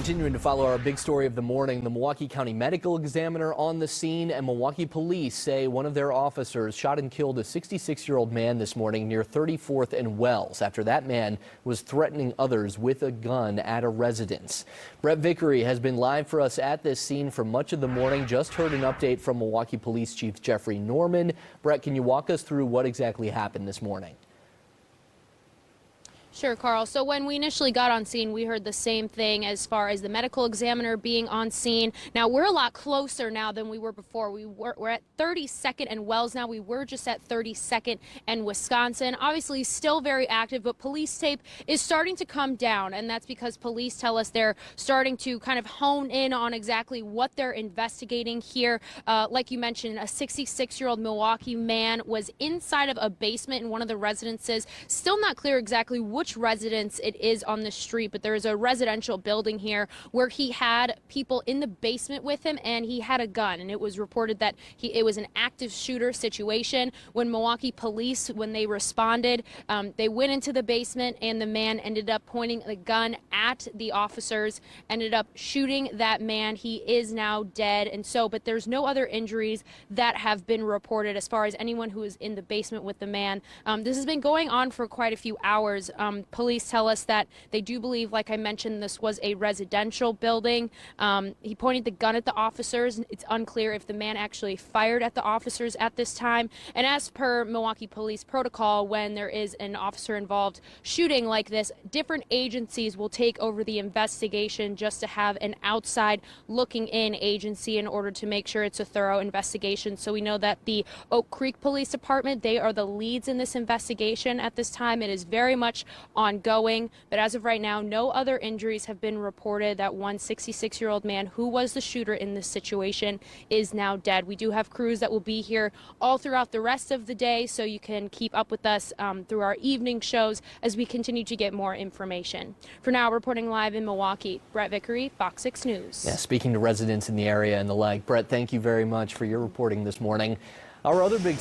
Continuing to follow our big story of the morning, the Milwaukee County Medical Examiner on the scene, and Milwaukee police say one of their officers shot and killed a 66-year-old man this morning near 34th and Wells after that man was threatening others with a gun at a residence. Brett Vickery has been live for us at this scene for much of the morning. Just heard an update from Milwaukee Police Chief Jeffrey Norman. Brett, can you walk us through what exactly happened this morning? Sure, Carl. So when we initially got on scene, we heard the same thing as far as the medical examiner being on scene. Now, we're a lot closer now than we were before. We're at 32nd and Wells now. We were just at 32nd and Wisconsin. Obviously, still very active, but police tape is starting to come down, and that's because police tell us they're starting to kind of hone in on exactly what they're investigating here. Like you mentioned, a 66-year-old Milwaukee man was inside of a basement in one of the residences. Still not clear exactly which residence it is on the street, but there is a residential building here where he had people in the basement with him and he had a gun, and it was reported that it was an active shooter situation. When Milwaukee police, when they responded, they went into the basement and the man ended up pointing the gun at the officers, ended up shooting that man. He is now dead, and so, but there's no other injuries that have been reported as far as anyone who is in the basement with the man. This has been going on for quite a few hours. Police tell us that they do believe, like I mentioned, this was a residential building. He pointed the gun at the officers. It's unclear if the man actually fired at the officers at this time. And as per Milwaukee police protocol, when there is an officer involved shooting like this, different agencies will take over the investigation just to have an outside looking in agency in order to make sure it's a thorough investigation. So we know that the Oak Creek Police Department, they are the leads in this investigation at this time. It is very much ongoing, but as of right now, no other injuries have been reported. That one 66-year-old man who was the shooter in this situation is now dead. We do have crews that will be here all throughout the rest of the day, so you can keep up with us through our evening shows as we continue to get more information. For now, reporting live in Milwaukee, Brett Vickery, FOX 6 News. Yeah, speaking to residents in the area and the like, Brett, thank you very much for your reporting this morning. Our other big